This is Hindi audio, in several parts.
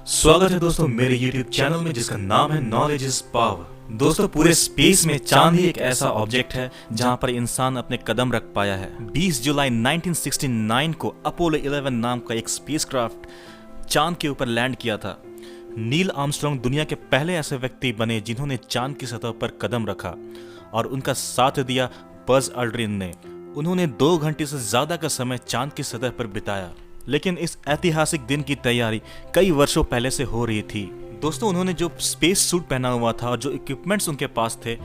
स्वागत है दोस्तों मेरे YouTube चैनल में जिसका नाम है नॉलेज इज पावर। दोस्तों पूरे स्पेस में चांद ही एक ऐसा ऑब्जेक्ट है जहां पर इंसान अपने कदम रख पाया है। 20 जुलाई 1969 को अपोलो 11 नाम का एक स्पेसक्राफ्ट चांद के ऊपर लैंड किया था। नील आर्मस्ट्रांग दुनिया के पहले ऐसे व्यक्ति बने जिन्होंने चांद की सतह पर कदम रखा और उनका साथ दिया बज़ ऑल्ड्रिन ने। उन्होंने 2 घंटे से ज्यादा का समय चांद की सतह पर बिताया, लेकिन इस ऐतिहासिक दिन की तैयारी कई वर्षों पहले से हो रही थी। दोस्तों उन्होंने जो स्पेस सूट पहना हुआ था और जो इक्विपमेंट्स उनके पास थे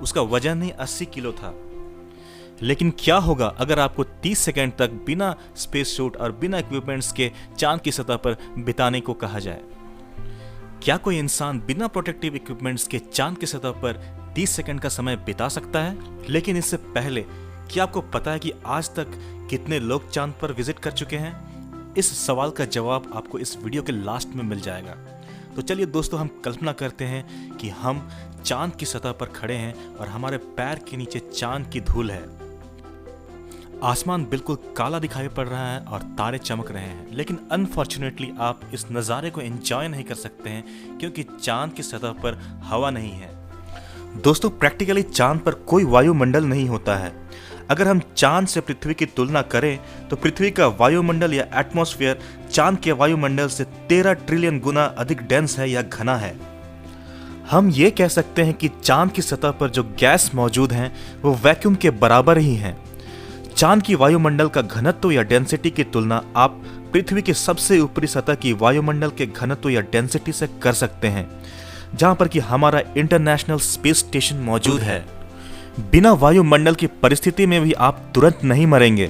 उसका वजन ही 80 किलो था। लेकिन क्या होगा अगर आपको 30 सेकंड तक बिना स्पेस सूट और बिना इक्विपमेंट्स के चांद की सतह पर बिताने को कहा जाए? क्या कोई इंसान बिना प्रोटेक्टिव इक्विपमेंट्स के चांद की सतह पर 30 सेकंड का समय बिता सकता है? लेकिन इससे पहले क्या आपको पता है कि आज तक कितने लोग चांद पर विजिट कर चुके हैं? इस सवाल का जवाब आपको इस वीडियो के लास्ट में मिल जाएगा। तो चलिए दोस्तों, हम कल्पना करते हैं कि हम चांद की सतह पर खड़े हैं और हमारे पैर के नीचे चांद की धूल है। आसमान बिल्कुल काला दिखाई पड़ रहा है और तारे चमक रहे हैं, लेकिन अनफॉर्चुनेटली आप इस नज़ारे को एंजॉय नहीं कर सकते हैं क्योंकि चांद की सतह पर हवा नहीं है। दोस्तों प्रैक्टिकली चांद पर कोई वायुमंडल नहीं होता है। अगर हम चांद से पृथ्वी की तुलना करें तो पृथ्वी का वायुमंडल या एटमॉस्फेयर चांद के वायुमंडल से 13 ट्रिलियन गुना अधिक डेंस है या घना है। हम ये कह सकते हैं कि चांद की सतह पर जो गैस मौजूद हैं वो वैक्यूम के बराबर ही हैं। चांद की वायुमंडल का घनत्व या डेंसिटी की तुलना आप पृथ्वी की सबसे ऊपरी सतह की वायुमंडल के घनत्व या डेंसिटी से कर सकते हैं, जहां पर कि हमारा इंटरनेशनल स्पेस स्टेशन मौजूद है। बिना वायुमंडल की परिस्थिति में भी आप तुरंत नहीं मरेंगे।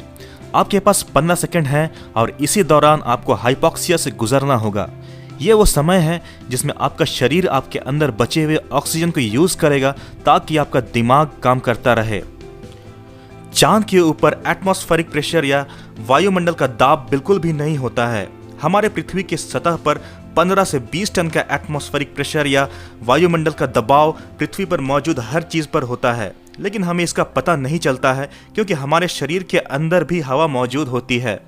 आपके पास 15 सेकंड हैं और इसी दौरान आपको हाइपोक्सिया से गुजरना होगा। ये वो समय है जिसमें आपका शरीर आपके अंदर बचे हुए ऑक्सीजन को यूज करेगा ताकि आपका दिमाग काम करता रहे। चांद के ऊपर एटमॉस्फेरिक प्रेशर या वायुमंडल का दाब बिल्कुल भी नहीं होता है। हमारे पृथ्वी की सतह पर 15 से 20 टन का एटमॉस्फेरिक प्रेशर या वायुमंडल का दबाव पृथ्वी पर मौजूद हर चीज पर होता है, लेकिन हमें इसका पता नहीं चलता है क्योंकि हमारे शरीर के अंदर भी हवा मौजूद होती है।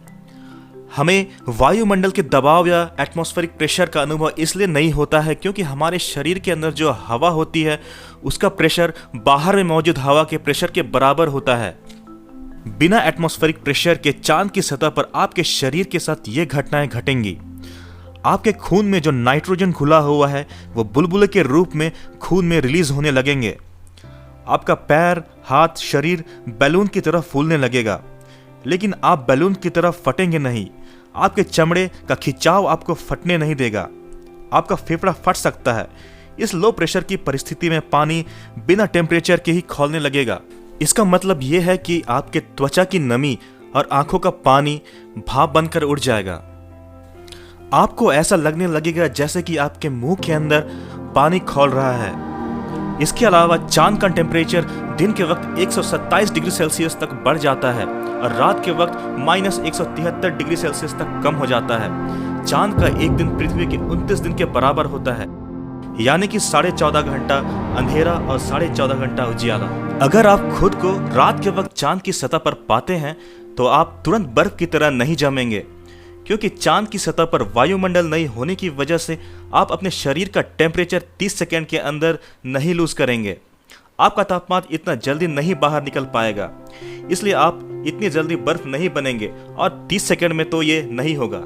हमें वायुमंडल के दबाव या एटमॉस्फेरिक प्रेशर का अनुभव इसलिए नहीं होता है क्योंकि हमारे शरीर के अंदर जो हवा होती है उसका प्रेशर बाहर में मौजूद हवा के प्रेशर के बराबर होता है। बिना एटमॉस्फेरिक प्रेशर के चांद की सतह पर आपके शरीर के साथ ये घटनाएं घटेंगी। आपके खून में जो नाइट्रोजन घुला हुआ है वो बुलबुले के रूप में खून में रिलीज होने लगेंगे। आपका पैर, हाथ, शरीर बैलून की तरह फूलने लगेगा, लेकिन आप बैलून की तरह फटेंगे नहीं। आपके चमड़े का खिंचाव आपको फटने नहीं देगा। आपका फेफड़ा फट सकता है। इस लो प्रेशर की परिस्थिति में पानी बिना टेम्परेचर के ही खौलने लगेगा। इसका मतलब यह है कि आपके त्वचा की नमी और आंखों का पानी भाप बनकर उड़ जाएगा। आपको ऐसा लगने लगेगा जैसे कि आपके मुंह के अंदर पानी खौल रहा है। इसके अलावा चांद का टेम्परेचर दिन के वक्त 127 डिग्री सेल्सियस तक बढ़ जाता है और रात के वक्त -173 डिग्री सेल्सियस तक कम हो जाता है। चांद का एक दिन पृथ्वी के 29 दिन के बराबर होता है, यानी कि 14.5 घंटा अंधेरा और 14.5 घंटा उजियाला। अगर आप खुद को रात के वक्त चांद की सतह पर पाते हैं तो आप तुरंत बर्फ की तरह नहीं जमेंगे, क्योंकि चांद की सतह पर वायुमंडल नहीं होने की वजह से आप अपने शरीर का टेम्परेचर 30 सेकंड के अंदर नहीं लूज करेंगे। आपका तापमान इतना जल्दी नहीं बाहर निकल पाएगा, इसलिए आप इतनी जल्दी बर्फ नहीं बनेंगे और 30 सेकंड में तो ये नहीं होगा।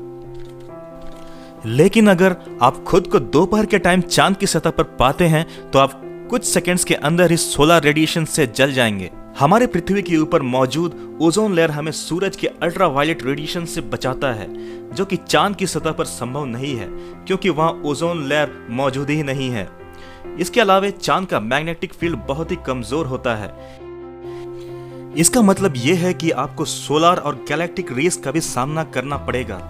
लेकिन अगर आप खुद को दोपहर के टाइम चांद की सतह पर पाते हैं तो आप कुछ सेकंड्स के अंदर ही सोलर रेडिएशन से जल जाएंगे। हमारे पृथ्वी के ऊपर मौजूद ओजोन लेयर हमें सूरज के अल्ट्रावायलेट रेडिएशन से बचाता है, जो कि चांद की सतह पर संभव नहीं है क्योंकि वहां ओजोन लेयर मौजूद ही नहीं है। इसके अलावा चांद का मैग्नेटिक फील्ड बहुत ही कमजोर होता है। इसका मतलब यह है कि आपको सोलर और गैलेक्टिक रेस का भी सामना करना पड़ेगा।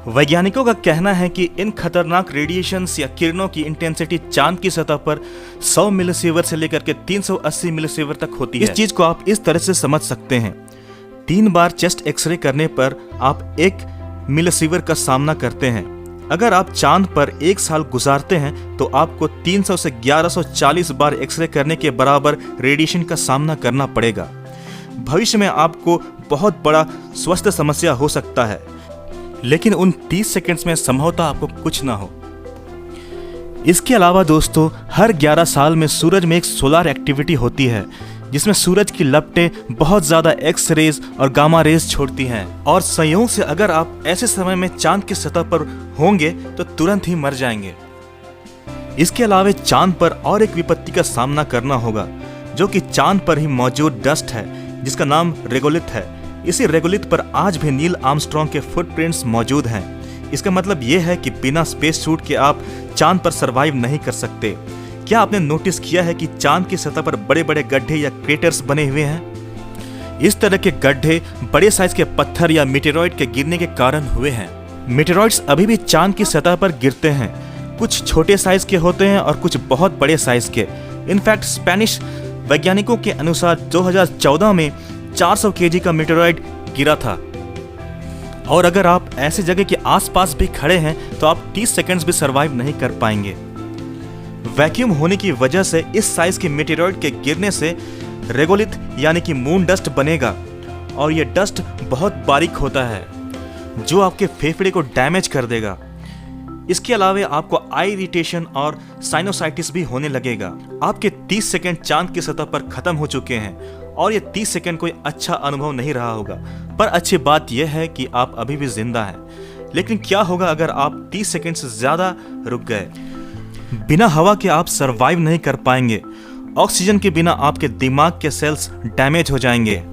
वैज्ञानिकों का कहना है कि इन खतरनाक रेडिएशंस या किरणों की इंटेंसिटी चांद की सतह पर 100 मिलीसीवर से लेकर के 380 मिलीसीवर तक होती है। इस चीज को आप इस तरह से समझ सकते हैं। 3 बार चेस्ट एक्सरे करने पर आप 1 मिलीसीवर का सामना करते हैं। अगर आप चांद पर 1 साल गुजारते हैं तो आपको 300 से 1140 बार एक्सरे करने के बराबर रेडिएशन का सामना करना पड़ेगा। भविष्य में आपको बहुत बड़ा स्वास्थ्य समस्या हो सकता है, लेकिन उन 30 सेकंड्स में संभवतः आपको कुछ ना हो। इसके अलावा दोस्तों हर 11 साल में सूरज में एक सोलर एक्टिविटी होती है जिसमें सूरज की लपटें बहुत ज़्यादा एक्स रेज और गामा रेज छोड़ती हैं और संयोग से अगर आप ऐसे समय में चांद की सतह पर होंगे तो तुरंत ही मर जाएंगे। इसके अलावा चांद पर और एक विपत्ति का सामना करना होगा जो कि चांद पर ही मौजूद डस्ट है जिसका नाम रेगोलिथ है। इसी रेगोलिथ पर आज भी नील आर्मस्ट्रांग के फुटप्रिंट्स मौजूद हैं। इसका मतलब यह है कि बिना स्पेस सूट के आप चांद पर सरवाइव नहीं कर सकते। क्या आपने नोटिस किया है कि चांद की सतह पर बड़े बड़े गड्ढे या क्रेटर्स बने हुए हैं? इस तरह के गड्ढे बड़े साइज के पत्थर या मीटेरॉइड के गिरने के कारण हुए हैं। मीटेरॉइड्स अभी भी चांद की सतह पर गिरते हैं। कुछ छोटे साइज के होते हैं और कुछ बहुत बड़े साइज के। इनफैक्ट स्पेनिश वैज्ञानिकों के अनुसार 2014 में 400 केजी का मीटेरॉइड गिरा था। और अगर आप ऐसी जगह के आसपास भी खड़े हैं तो आप 30 सेकंड्स भी सरवाइव नहीं कर पाएंगे। वैक्यूम होने की वजह से इस साइज के मीटेरॉइड के गिरने से रेगोलिथ यानी कि मून डस्ट बनेगा और ये डस्ट बहुत बारीक होता है जो आपके फेफड़े को डैमेज कर देगा। इसके अलावा आपको आई इरिटेशन और साइनोसाइटिस भी होने लगेगा। आपके 30 सेकंड चांद की सतह पर खत्म हो चुके हैं और ये 30 सेकंड कोई अच्छा अनुभव नहीं रहा होगा। पर अच्छी बात यह है कि आप अभी भी जिंदा हैं। लेकिन क्या होगा अगर आप 30 सेकंड से ज्यादा रुक गए? बिना हवा के आप सरवाइव नहीं कर पाएंगे। ऑक्सीजन के बिना आपके दिमाग के सेल्स डैमेज हो जाएंगे।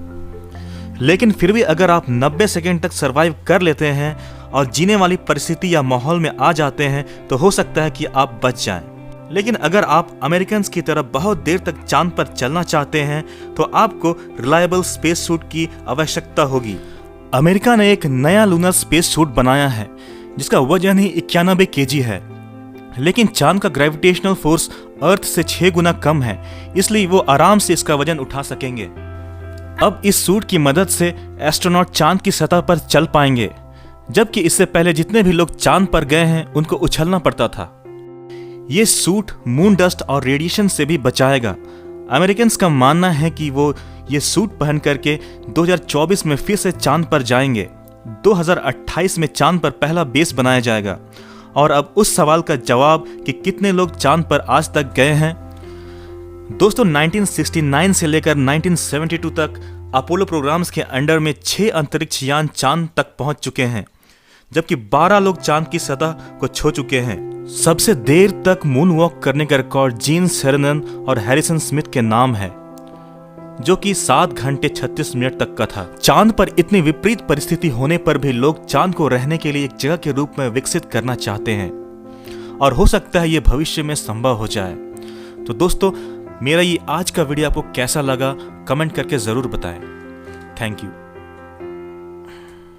लेकिन फिर भी अगर आप 90 सेकंड तक सरवाइव कर लेते हैं और जीने वाली परिस्थिति या माहौल में आ जाते हैं तो हो सकता है कि आप बच जाएं। लेकिन अगर आप अमेरिकन्स की तरह बहुत देर तक चांद पर चलना चाहते हैं तो आपको रिलायबल स्पेस सूट की आवश्यकता होगी। अमेरिका ने एक नया लूनर स्पेस सूट बनाया है जिसका वजन ही 91 केजी है। लेकिन चांद का ग्रेविटेशनल फोर्स अर्थ से 6 गुना कम है, इसलिए वो आराम से इसका वजन उठा सकेंगे। अब इस सूट की मदद से एस्ट्रोनॉट चांद की सतह पर चल पाएंगे, जबकि इससे पहले जितने भी लोग चांद पर गए हैं उनको उछलना पड़ता था। ये सूट मून डस्ट और रेडिएशन से भी बचाएगा। अमेरिकन्स का मानना है कि वो ये सूट पहन करके 2024 में फिर से चांद पर जाएंगे। 2028 में चांद पर पहला बेस बनाया जाएगा। और अब उस सवाल का जवाब कि कितने लोग चांद पर आज तक गए हैं। दोस्तों 1969 से लेकर 1972 तक अपोलो प्रोग्राम्स के अंडर में 6 अंतरिक्ष यान चांद तक पहुंच चुके हैं, जबकि 12 लोग चांद की सतह को छू चुके हैं। सबसे देर तक मून वॉक करने का रिकॉर्ड जीन सेरेनन और हैरिसन स्मिथ के नाम है, जो कि 7 घंटे 36 मिनट तक का था। चांद पर इतनी विपरीत परिस्थिति होने पर भी लोग चांद को रहने के लिए एक जगह के रूप में विकसित करना चाहते हैं और हो सकता है ये भविष्य में संभव हो जाए। तो दोस्तों मेरा ये आज का वीडियो आपको कैसा लगा कमेंट करके जरूर बताएं। Thank you.